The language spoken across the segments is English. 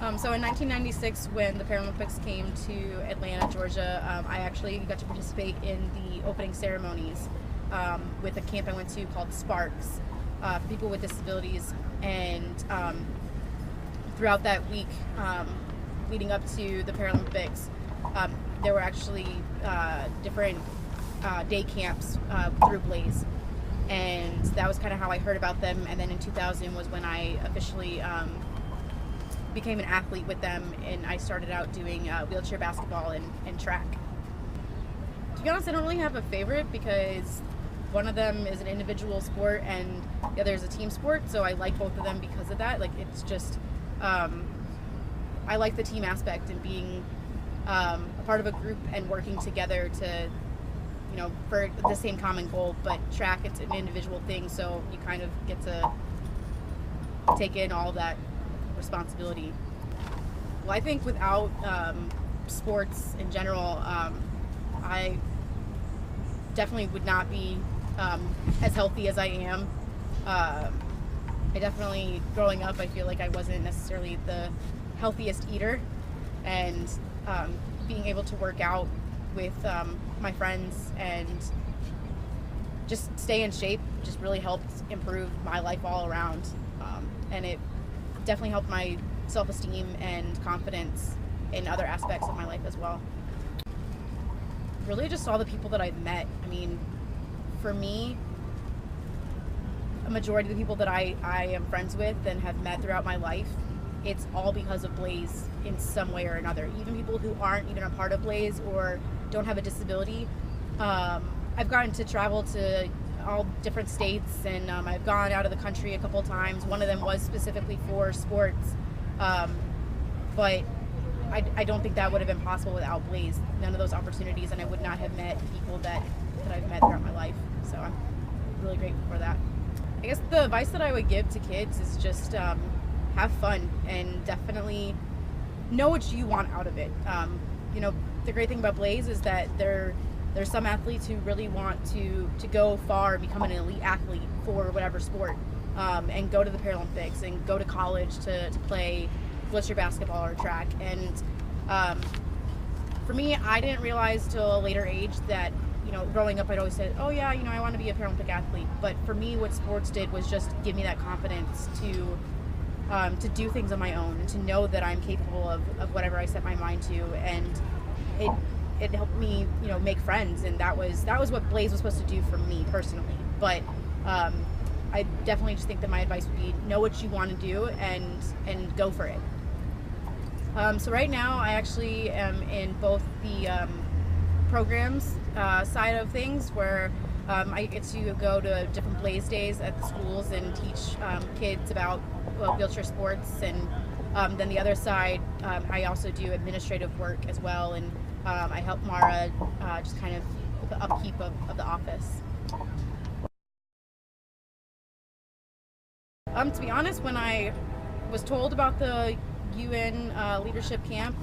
So in 1996, when the Paralympics came to Atlanta, Georgia, I actually got to participate in the opening ceremonies with a camp I went to called Sparks for people with disabilities. And throughout that week, leading up to the Paralympics, there were actually different day camps through Blaze. And that was kind of how I heard about them. And then in 2000 was when I officially became an athlete with them, and I started out doing wheelchair basketball and track. To be honest, I don't really have a favorite because one of them is an individual sport and the other is a team sport, so I like both of them because of that. Like, it's just I like the team aspect and being a part of a group and working together to, for the same common goal. But track, it's an individual thing, so you kind of get to take in all that responsibility. Well, I think without sports in general, I definitely would not be as healthy as I am. I definitely, growing up, I feel like I wasn't necessarily the healthiest eater, and being able to work out with my friends and just stay in shape just really helped improve my life all around, and it definitely helped my self-esteem and confidence in other aspects of my life as well. Really just all the people that I've met. I mean, for me, a majority of the people that I am friends with and have met throughout my life, it's all because of Blaze in some way or another. Even people who aren't even a part of Blaze or don't have a disability. I've gotten to travel to all different states, and I've gone out of the country a couple times. One of them was specifically for sports, but I don't think that would have been possible without Blaze. None of those opportunities, and I would not have met people that I've met throughout my life. So I'm really grateful for that. I guess the advice that I would give to kids is just have fun and definitely know what you want out of it. The great thing about Blaze is that there's some athletes who really want to go far, become an elite athlete for whatever sport, and go to the Paralympics and go to college to play wheelchair basketball or track. And for me, I didn't realize till a later age that, growing up I'd always said, oh yeah, I want to be a Paralympic athlete. But for me, what sports did was just give me that confidence to do things on my own and to know that I'm capable of whatever I set my mind to. And it helped me, make friends, and that was what Blaze was supposed to do for me personally. But I definitely just think that my advice would be know what you want to do and go for it. So right now I actually am in both the programs side of things, where I get to go to different Blaze days at the schools and teach kids about wheelchair sports, and then the other side, I also do administrative work as well, and I help Mara just kind of with the upkeep of the office. To be honest, when I was told about the UN leadership camp,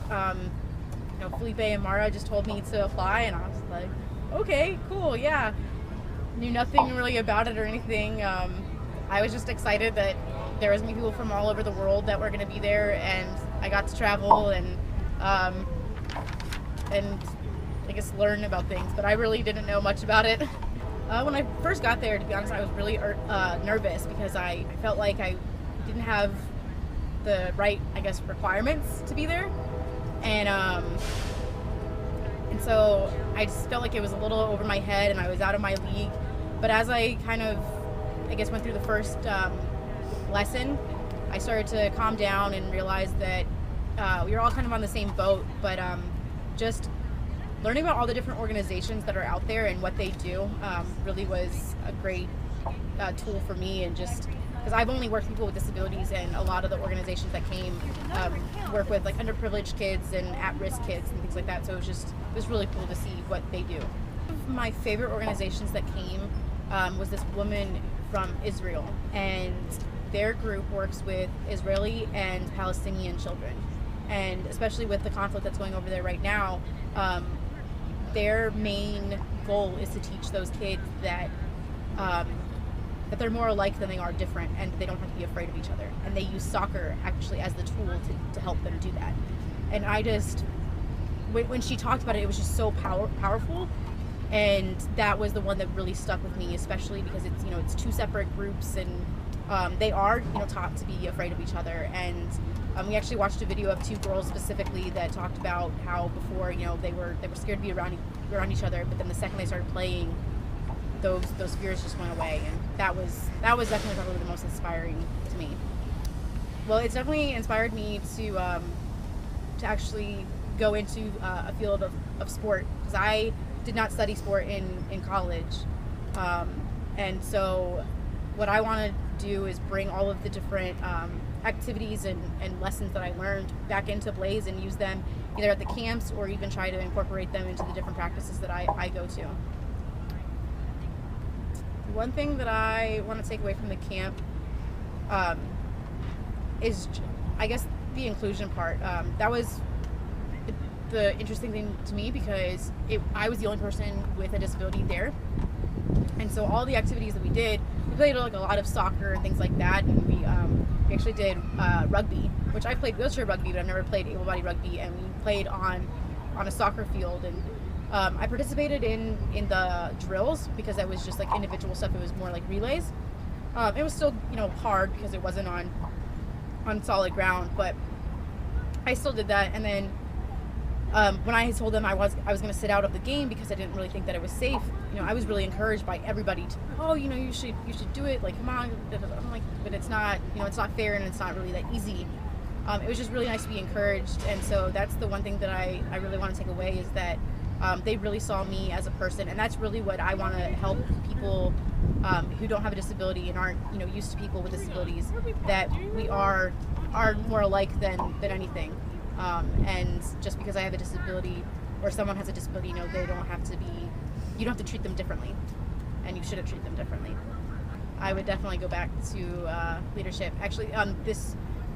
Felipe and Mara just told me to apply, and I was like, okay, cool, yeah. Knew nothing really about it or anything. I was just excited that there was people from all over the world that were going to be there, and I got to travel and I guess learn about things, but I really didn't know much about it. When I first got there, to be honest, I was really nervous because I felt like I didn't have the right, requirements to be there, and so I just felt like it was a little over my head and I was out of my league. But as I kind of, went through the first lesson, I started to calm down and realize that we were all kind of on the same boat, but just learning about all the different organizations that are out there and what they do really was a great tool for me. And just because I've only worked with people with disabilities, and a lot of the organizations that came work with underprivileged kids and at-risk kids and things like that, so it was really cool to see what they do. One of my favorite organizations that came was this woman from Israel, and their group works with Israeli and Palestinian children, and especially with the conflict that's going over there right now, their main goal is to teach those kids that that they're more alike than they are different, and they don't have to be afraid of each other. And they use soccer actually as the tool to help them do that. And I just, when she talked about it, it was just so powerful. And that was the one that really stuck with me, especially because it's, you know, it's two separate groups, and they are, you know, taught to be afraid of each other. And we actually watched a video of two girls specifically that talked about how before, you know, they were scared to be around each other, but then the second they started playing, those fears just went away. And that was definitely probably the most inspiring to me. Well, it's definitely inspired me to actually go into a field of sport, because I did not study sport in college, and so what I want to do is bring all of the different activities and lessons that I learned back into Blaze and use them either at the camps or even try to incorporate them into the different practices that I go to. One thing that I want to take away from the camp is, I guess, the inclusion part. That was the interesting thing to me, because I was the only person with a disability there, and so all the activities that we did, we played like a lot of soccer and things like that, and we actually did rugby, which I played wheelchair rugby, but I've never played able-bodied rugby, and we played on a soccer field. And I participated in the drills because that was just like individual stuff. It was more like relays. It was still, you know, hard because it wasn't on solid ground, but I still did that. And then when I told them I was going to sit out of the game because I didn't really think that it was safe, you know, I was really encouraged by everybody to, oh, you know, you should do it, like, come on. I'm like, but it's not, you know, it's not fair, and it's not really that easy. It was just really nice to be encouraged. And so that's the one thing that I really want to take away, is that they really saw me as a person, and that's really what I want to help people who don't have a disability and aren't, you know, used to people with disabilities, that we are more alike than anything. And just because I have a disability or someone has a disability, you know, you don't have to treat them differently, and you shouldn't treat them differently. I would definitely go back to leadership. Actually,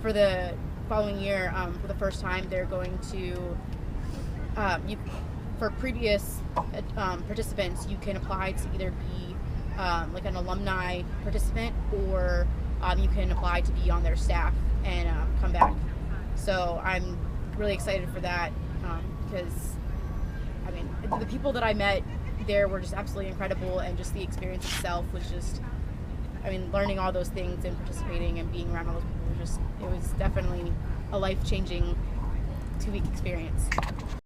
for the following year, for the first time, they're going to, for previous participants, you can apply to either be like an alumni participant, or you can apply to be on their staff and come back. So I'm really excited for that, because I mean, the people that I met there were just absolutely incredible, and just the experience itself was just, I mean, learning all those things and participating and being around all those people was just, it was definitely a life-changing 2-week experience.